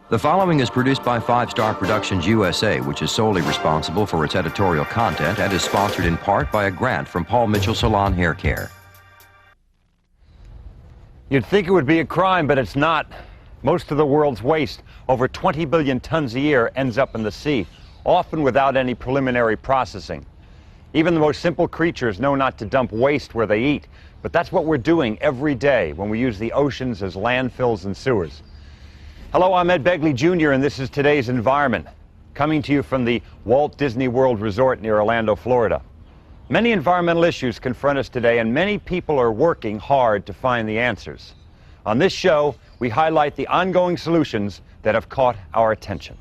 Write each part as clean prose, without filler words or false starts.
The following is produced by 5 Star Productions USA, which is solely responsible for its editorial content and is sponsored in part by a grant from Paul Mitchell Salon Hair Care. You'd think it would be a crime, but it's not. Most of the world's waste, over 20 billion tons a year, ends up in the sea, often without any preliminary processing. Even the most simple creatures know not to dump waste where they eat, but that's what we're doing every day when we use the oceans as landfills and sewers. Hello, I'm Ed Begley Jr., and this is today's Environment, coming to you from the Walt Disney World Resort near Orlando, Florida. Many environmental issues confront us today, and many people are working hard to find the answers. On this show, we highlight the ongoing solutions that have caught our attention.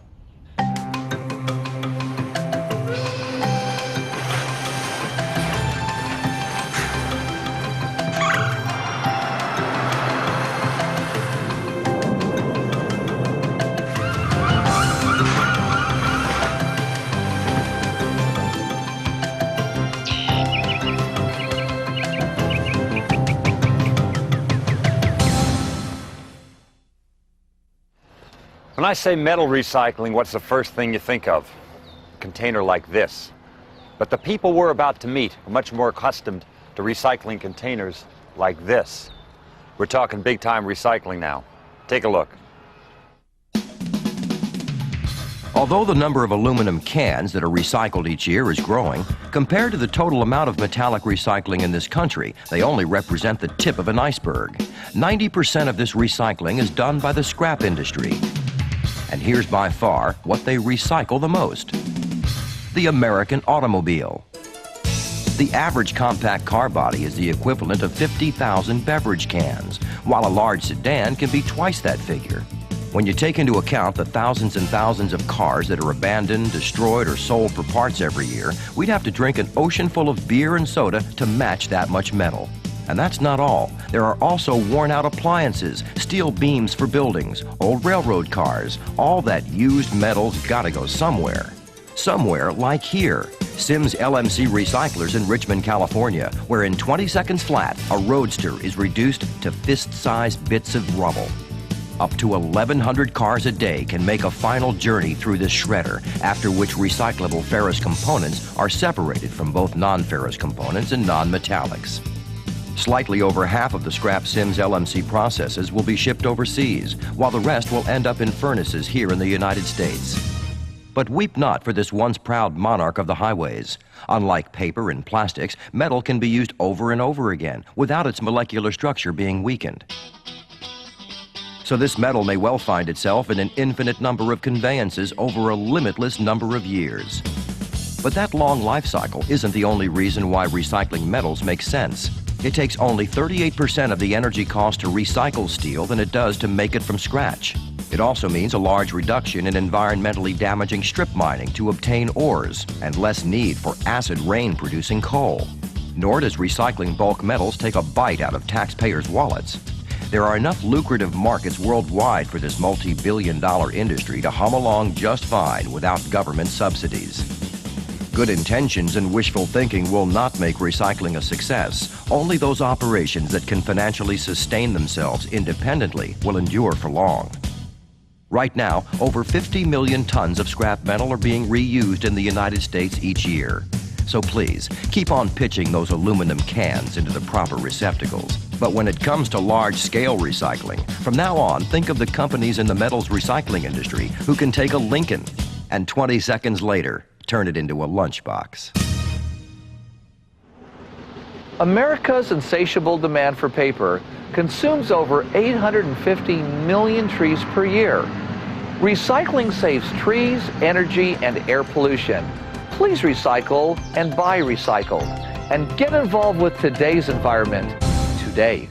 When I say metal recycling, what's the first thing you think of? A container like this. But the people we're about to meet are much more accustomed to recycling containers like this. We're talking big-time recycling now. Take a look. Although the number of aluminum cans that are recycled each year is growing, compared to the total amount of metallic recycling in this country, they only represent the tip of an iceberg. 90% of this recycling is done by the scrap industry. And here's by far what they recycle the most: the American automobile. The average compact car body is the equivalent of 50,000 beverage cans, while a large sedan can be twice that figure. When you take into account the thousands and thousands of cars that are abandoned, destroyed, or sold for parts every year, we'd have to drink an ocean full of beer and soda to match that much metal. And that's not all. There are also worn-out appliances, steel beams for buildings, old railroad cars. All that used metal's gotta go somewhere. Somewhere like here, Sims LMC Recyclers in Richmond, California, where in 20 seconds flat, a roadster is reduced to fist-sized bits of rubble. Up to 1,100 cars a day can make a final journey through this shredder, after which recyclable ferrous components are separated from both non-ferrous components and non-metallics. Slightly over half of the scrap Sims LMC processes will be shipped overseas, while the rest will end up in furnaces here in the United States. But weep not for this once proud monarch of the highways. Unlike paper and plastics, metal can be used over and over again without its molecular structure being weakened. So this metal may well find itself in an infinite number of conveyances over a limitless number of years. But that long life cycle isn't the only reason why recycling metals makes sense. It takes only 38% of the energy cost to recycle steel than it does to make it from scratch. It also means a large reduction in environmentally damaging strip mining to obtain ores and less need for acid rain producing coal. Nor does recycling bulk metals take a bite out of taxpayers' wallets. There are enough lucrative markets worldwide for this multi-billion-dollar industry to hum along just fine without government subsidies. Good intentions and wishful thinking will not make recycling a success. Only those operations that can financially sustain themselves independently will endure for long. Right now, over 50 million tons of scrap metal are being reused in the United States each year. So please, keep on pitching those aluminum cans into the proper receptacles. But when it comes to large-scale recycling, from now on, think of the companies in the metals recycling industry who can take a Lincoln and 20 seconds later, turn it into a lunchbox. America's insatiable demand for paper consumes over 850 million trees per year. Recycling saves trees, energy, and air pollution. Please recycle and buy recycled. And get involved with today's environment today.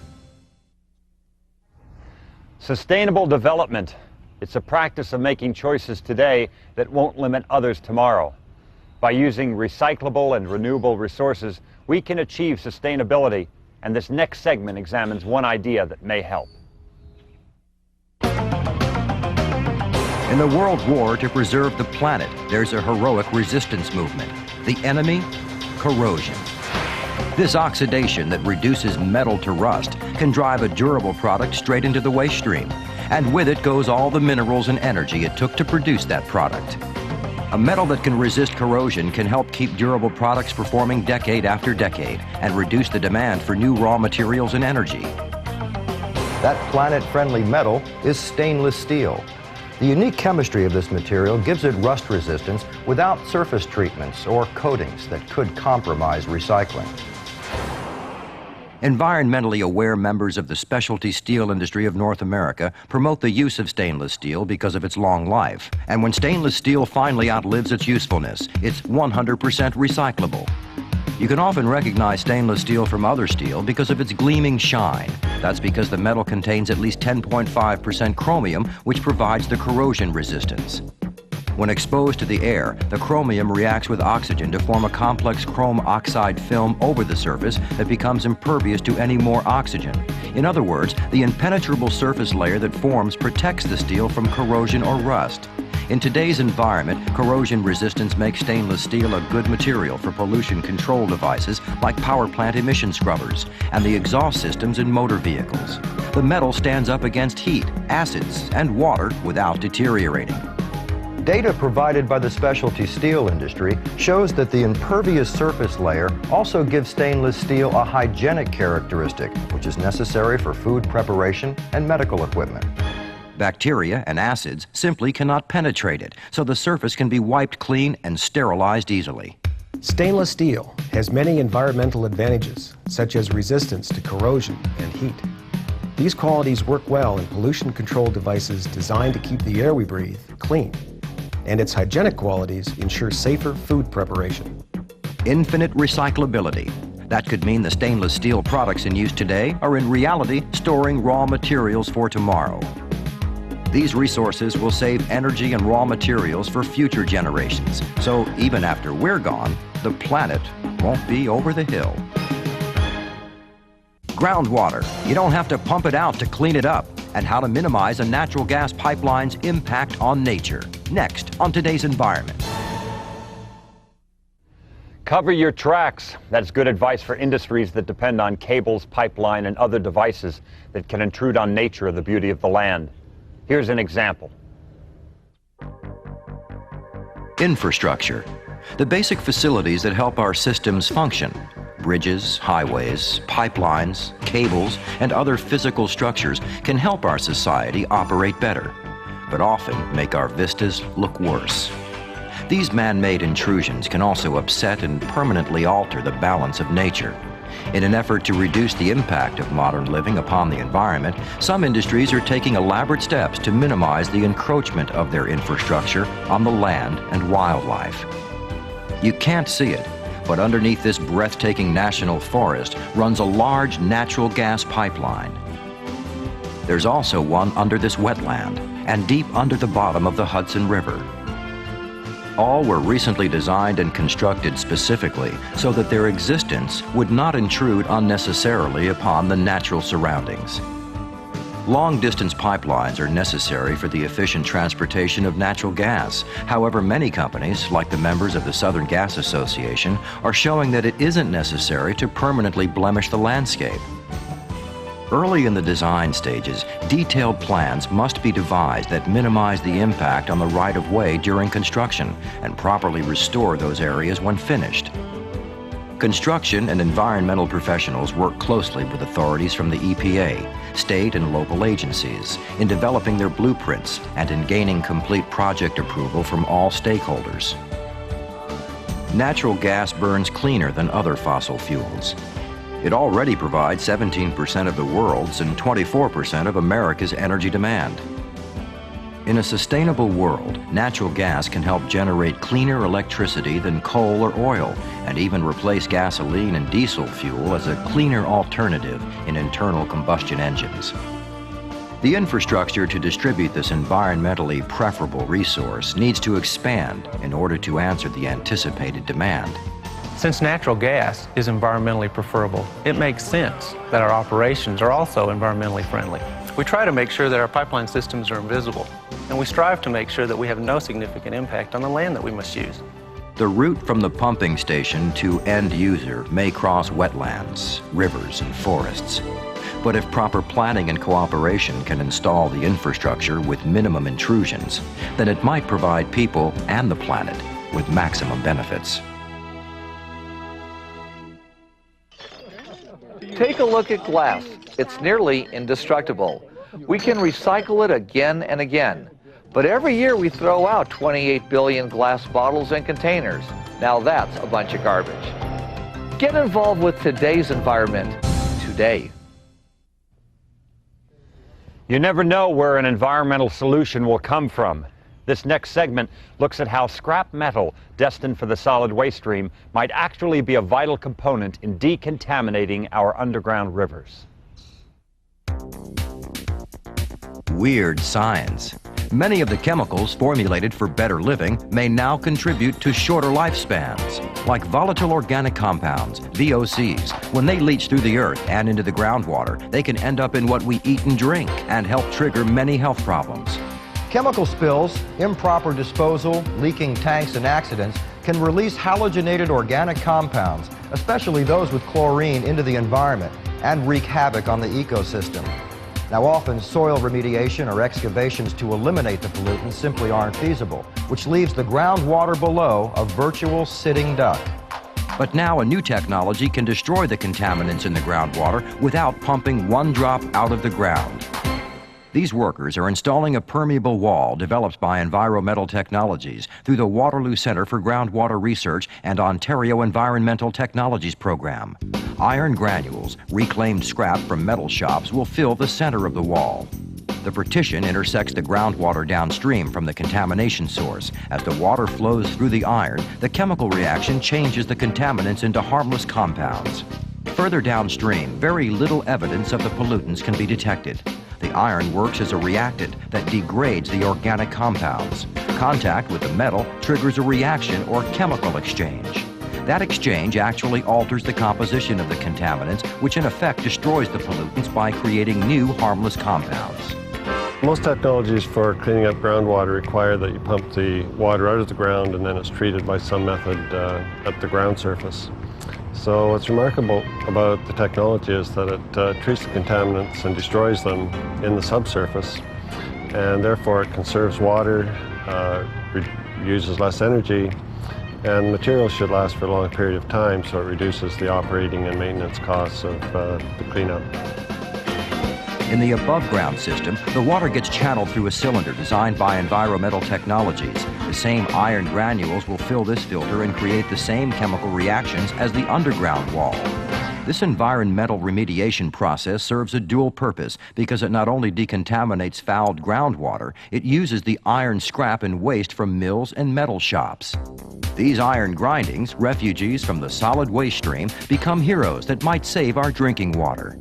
Sustainable development. It's a practice of making choices today that won't limit others tomorrow. By using recyclable and renewable resources, we can achieve sustainability, and this next segment examines one idea that may help. In the world war to preserve the planet, there's a heroic resistance movement. The enemy? Corrosion. This oxidation that reduces metal to rust can drive a durable product straight into the waste stream. And with it goes all the minerals and energy it took to produce that product. A metal that can resist corrosion can help keep durable products performing decade after decade and reduce the demand for new raw materials and energy. That planet-friendly metal is stainless steel. The unique chemistry of this material gives it rust resistance without surface treatments or coatings that could compromise recycling. Environmentally aware members of the specialty steel industry of North America promote the use of stainless steel because of its long life. And when stainless steel finally outlives its usefulness, it's 100% recyclable. You can often recognize stainless steel from other steel because of its gleaming shine. That's because the metal contains at least 10.5% chromium, which provides the corrosion resistance. When exposed to the air, the chromium reacts with oxygen to form a complex chrome oxide film over the surface that becomes impervious to any more oxygen. In other words, the impenetrable surface layer that forms protects the steel from corrosion or rust. In today's environment, corrosion resistance makes stainless steel a good material for pollution control devices like power plant emission scrubbers and the exhaust systems in motor vehicles. The metal stands up against heat, acids, and water without deteriorating. Data provided by the specialty steel industry shows that the impervious surface layer also gives stainless steel a hygienic characteristic, which is necessary for food preparation and medical equipment. Bacteria and acids simply cannot penetrate it, so the surface can be wiped clean and sterilized easily. Stainless steel has many environmental advantages, such as resistance to corrosion and heat. These qualities work well in pollution control devices designed to keep the air we breathe clean. And its hygienic qualities ensure safer food preparation. Infinite recyclability. That could mean the stainless steel products in use today are in reality storing raw materials for tomorrow. These resources will save energy and raw materials for future generations. So even after we're gone, the planet won't be over the hill. Groundwater. You don't have to pump it out to clean it up. And how to minimize a natural gas pipeline's impact on nature. Next on Today's Environment. Cover your tracks. That's good advice for industries that depend on cables, pipeline, and other devices that can intrude on nature or the beauty of the land. Here's an example. Infrastructure. The basic facilities that help our systems function. Bridges, highways, pipelines, cables, and other physical structures can help our society operate better, but often make our vistas look worse. These man-made intrusions can also upset and permanently alter the balance of nature. In an effort to reduce the impact of modern living upon the environment, some industries are taking elaborate steps to minimize the encroachment of their infrastructure on the land and wildlife. You can't see it, but underneath this breathtaking national forest runs a large natural gas pipeline. There's also one under this wetland and deep under the bottom of the Hudson River. All were recently designed and constructed specifically so that their existence would not intrude unnecessarily upon the natural surroundings. Long-distance pipelines are necessary for the efficient transportation of natural gas. However, many companies, like the members of the Southern Gas Association, are showing that it isn't necessary to permanently blemish the landscape. Early in the design stages, detailed plans must be devised that minimize the impact on the right-of-way during construction and properly restore those areas when finished. Construction and environmental professionals work closely with authorities from the EPA, state and local agencies, in developing their blueprints and in gaining complete project approval from all stakeholders. Natural gas burns cleaner than other fossil fuels. It already provides 17% of the world's and 24% of America's energy demand. In a sustainable world, natural gas can help generate cleaner electricity than coal or oil, and even replace gasoline and diesel fuel as a cleaner alternative in internal combustion engines. The infrastructure to distribute this environmentally preferable resource needs to expand in order to answer the anticipated demand. Since natural gas is environmentally preferable, it makes sense that our operations are also environmentally friendly. We try to make sure that our pipeline systems are invisible, and we strive to make sure that we have no significant impact on the land that we must use. The route from the pumping station to end user may cross wetlands, rivers, and forests. But if proper planning and cooperation can install the infrastructure with minimum intrusions, then it might provide people and the planet with maximum benefits. Take a look at glass. It's nearly indestructible. We can recycle it again and again. But every year we throw out 28 billion glass bottles and containers. Now that's a bunch of garbage. Get involved with today's environment today. You never know where an environmental solution will come from. This next segment looks at how scrap metal destined for the solid waste stream might actually be a vital component in decontaminating our underground rivers. Weird science. Many of the chemicals formulated for better living may now contribute to shorter lifespans, like volatile organic compounds, VOCs. When they leach through the earth and into the groundwater, they can end up in what we eat and drink and help trigger many health problems. Chemical spills, improper disposal, leaking tanks, and accidents can release halogenated organic compounds, especially those with chlorine, into the environment and wreak havoc on the ecosystem. Now, often soil remediation or excavations to eliminate the pollutants simply aren't feasible, which leaves the groundwater below a virtual sitting duck. But now a new technology can destroy the contaminants in the groundwater without pumping one drop out of the ground. These workers are installing a permeable wall developed by Environmental Technologies through the Waterloo Center for Groundwater Research and Ontario Environmental Technologies Program. Iron granules, reclaimed scrap from metal shops, will fill the center of the wall. The partition intersects the groundwater downstream from the contamination source. As the water flows through the iron, the chemical reaction changes the contaminants into harmless compounds. Further downstream, very little evidence of the pollutants can be detected. The iron works as a reactant that degrades the organic compounds. Contact with the metal triggers a reaction or chemical exchange. That exchange actually alters the composition of the contaminants, which in effect destroys the pollutants by creating new harmless compounds. Most technologies for cleaning up groundwater require that you pump the water out of the ground and then it's treated by some method at the ground surface. So what's remarkable about the technology is that it treats the contaminants and destroys them in the subsurface, and therefore it conserves water, uses less energy, and materials should last for a long period of time, so it reduces the operating and maintenance costs of the cleanup. In the above-ground system, the water gets channeled through a cylinder designed by Environmental Technologies. The same iron granules will fill this filter and create the same chemical reactions as the underground wall. This environmental remediation process serves a dual purpose because it not only decontaminates fouled groundwater, it uses the iron scrap and waste from mills and metal shops. These iron grindings, refugees from the solid waste stream, become heroes that might save our drinking water.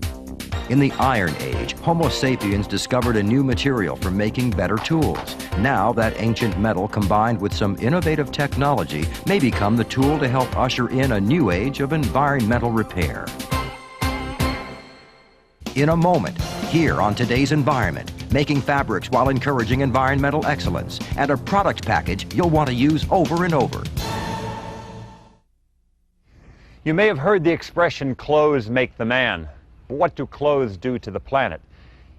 In the Iron Age, Homo sapiens discovered a new material for making better tools. Now that ancient metal combined with some innovative technology may become the tool to help usher in a new age of environmental repair. In a moment, here on Today's Environment, making fabrics while encouraging environmental excellence, and a product package you'll want to use over and over. You may have heard the expression, clothes make the man. But what do clothes do to the planet?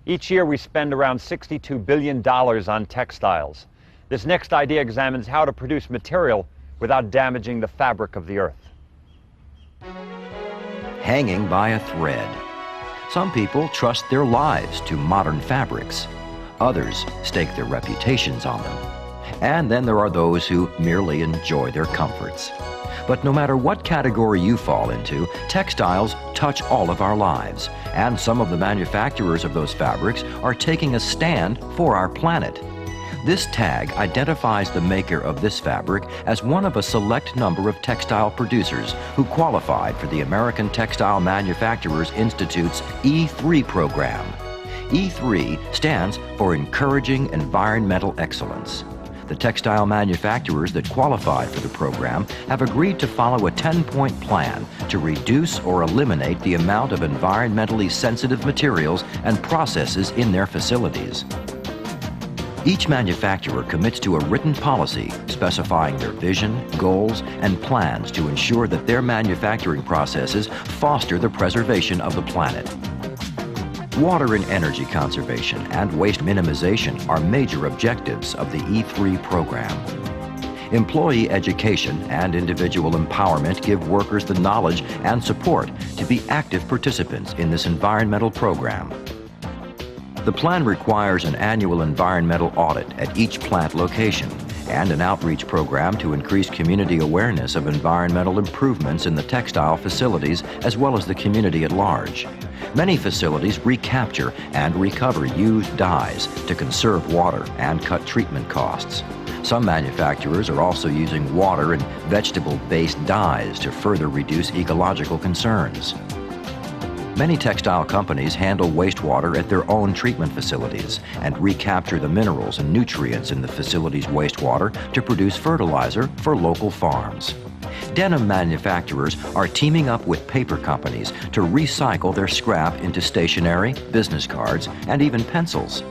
Each year we spend around $62 billion on textiles. This next idea examines how to produce material without damaging the fabric of the earth. Hanging by a thread. Some people trust their lives to modern fabrics. Others stake their reputations on them. And then there are those who merely enjoy their comforts. But no matter what category you fall into, textiles touch all of our lives. And some of the manufacturers of those fabrics are taking a stand for our planet. This tag identifies the maker of this fabric as one of a select number of textile producers who qualified for the American Textile Manufacturers Institute's E3 program. E3 stands for Encouraging Environmental Excellence. The textile manufacturers that qualified for the program have agreed to follow a 10-point plan to reduce or eliminate the amount of environmentally sensitive materials and processes in their facilities. Each manufacturer commits to a written policy specifying their vision, goals, and plans to ensure that their manufacturing processes foster the preservation of the planet. Water and energy conservation and waste minimization are major objectives of the E3 program. Employee education and individual empowerment give workers the knowledge and support to be active participants in this environmental program. The plan requires an annual environmental audit at each plant location and an outreach program to increase community awareness of environmental improvements in the textile facilities as well as the community at large. Many facilities recapture and recover used dyes to conserve water and cut treatment costs. Some manufacturers are also using water and vegetable-based dyes to further reduce ecological concerns. Many textile companies handle wastewater at their own treatment facilities and recapture the minerals and nutrients in the facility's wastewater to produce fertilizer for local farms. Denim manufacturers are teaming up with paper companies to recycle their scrap into stationery, business cards, and even pencils.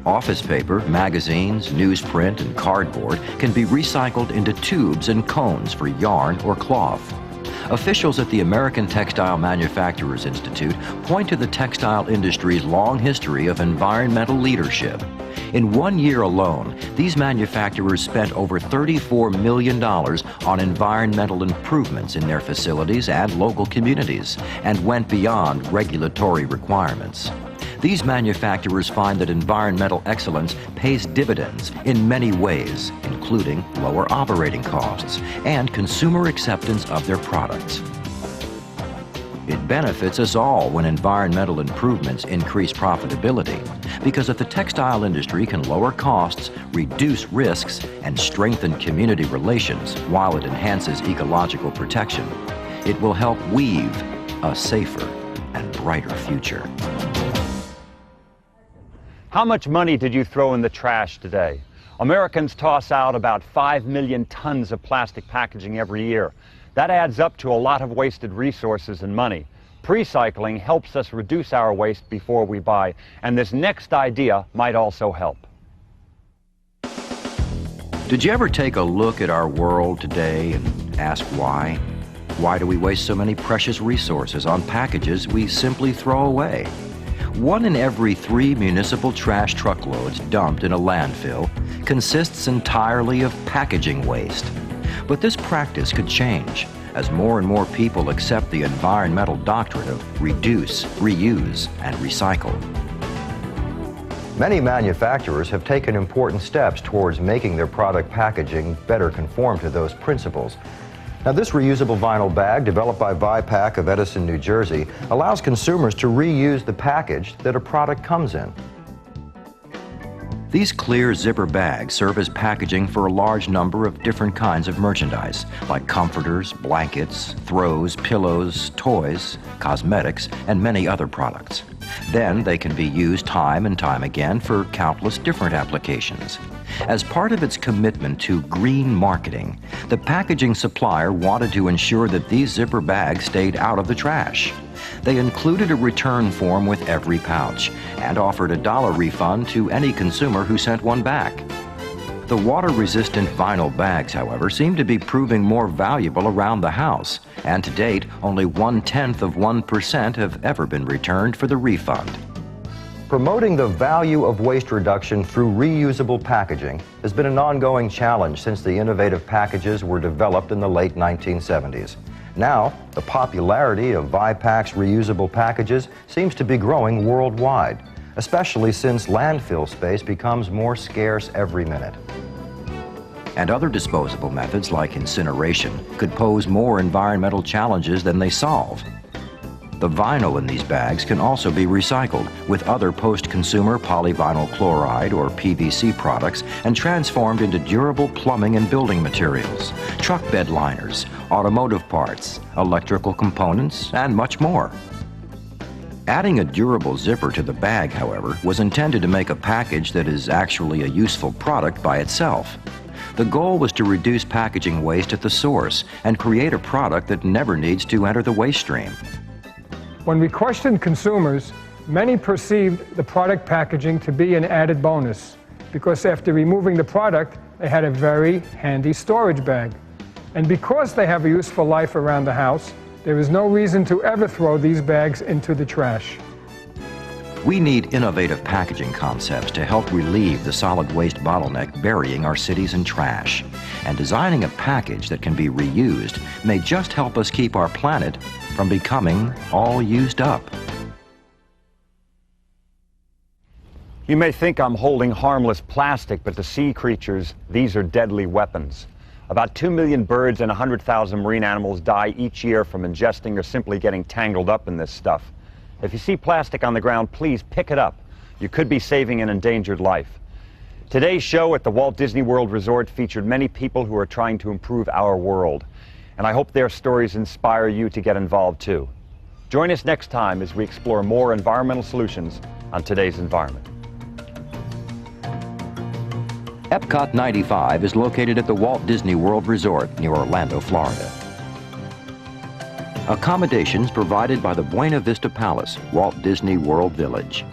Office paper, magazines, newsprint, and cardboard can be recycled into tubes and cones for yarn or cloth. Officials at the American Textile Manufacturers Institute point to the textile industry's long history of environmental leadership. In 1 year alone, these manufacturers spent over $34 million on environmental improvements in their facilities and local communities and went beyond regulatory requirements. These manufacturers find that environmental excellence pays dividends in many ways, including lower operating costs and consumer acceptance of their products. It benefits us all when environmental improvements increase profitability, because if the textile industry can lower costs, reduce risks, and strengthen community relations while it enhances ecological protection, it will help weave a safer and brighter future. How much money did you throw in the trash today? Americans toss out about 5 million tons of plastic packaging every year. That adds up to a lot of wasted resources and money. Pre-cycling helps us reduce our waste before we buy, and this next idea might also help. Did you ever take a look at our world today and ask why? Why do we waste so many precious resources on packages we simply throw away? 1 in every 3 municipal trash truckloads dumped in a landfill consists entirely of packaging waste. But this practice could change as more and more people accept the environmental doctrine of reduce, reuse, and recycle. Many manufacturers have taken important steps towards making their product packaging better conform to those principles. Now, this reusable vinyl bag, developed by Vipac of Edison, New Jersey, allows consumers to reuse the package that a product comes in. These clear zipper bags serve as packaging for a large number of different kinds of merchandise, like comforters, blankets, throws, pillows, toys, cosmetics, and many other products. Then they can be used time and time again for countless different applications. As part of its commitment to green marketing, the packaging supplier wanted to ensure that these zipper bags stayed out of the trash. They included a return form with every pouch and offered a $1 refund to any consumer who sent one back. The water-resistant vinyl bags, however, seem to be proving more valuable around the house, and to date, only 0.1% have ever been returned for the refund. Promoting the value of waste reduction through reusable packaging has been an ongoing challenge since the innovative packages were developed in the late 1970s. Now, the popularity of Vipac's reusable packages seems to be growing worldwide, especially since landfill space becomes more scarce every minute. And other disposable methods like incineration could pose more environmental challenges than they solve. The vinyl in these bags can also be recycled with other post-consumer polyvinyl chloride or PVC products and transformed into durable plumbing and building materials, truck bed liners, automotive parts, electrical components, and much more. Adding a durable zipper to the bag, however, was intended to make a package that is actually a useful product by itself. The goal was to reduce packaging waste at the source and create a product that never needs to enter the waste stream. When we questioned consumers, many perceived the product packaging to be an added bonus because after removing the product, they had a very handy storage bag. And because they have a useful life around the house, there is no reason to ever throw these bags into the trash. We need innovative packaging concepts to help relieve the solid waste bottleneck burying our cities in trash. And designing a package that can be reused may just help us keep our planet from becoming all used up. You may think I'm holding harmless plastic, but to sea creatures, these are deadly weapons. About 2 million birds and 100,000 marine animals die each year from ingesting or simply getting tangled up in this stuff. If you see plastic on the ground, please pick it up. You could be saving an endangered life. Today's show at the Walt Disney World Resort featured many people who are trying to improve our world. And I hope their stories inspire you to get involved too. Join us next time as we explore more environmental solutions on today's environment. Epcot 95 is located at the Walt Disney World Resort near Orlando, Florida. Accommodations provided by the Buena Vista Palace, Walt Disney World Village.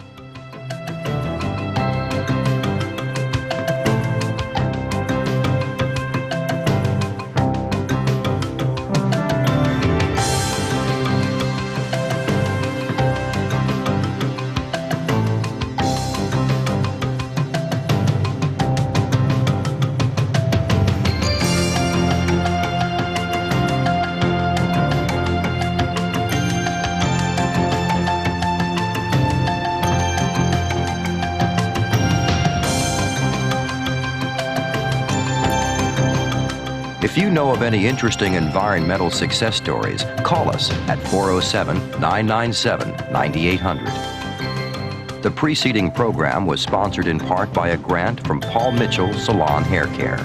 If you know of any interesting environmental success stories, call us at 407-997-9800. The preceding program was sponsored in part by a grant from Paul Mitchell Salon Hair Care.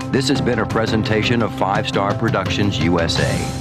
This has been a presentation of 5 Star Productions USA.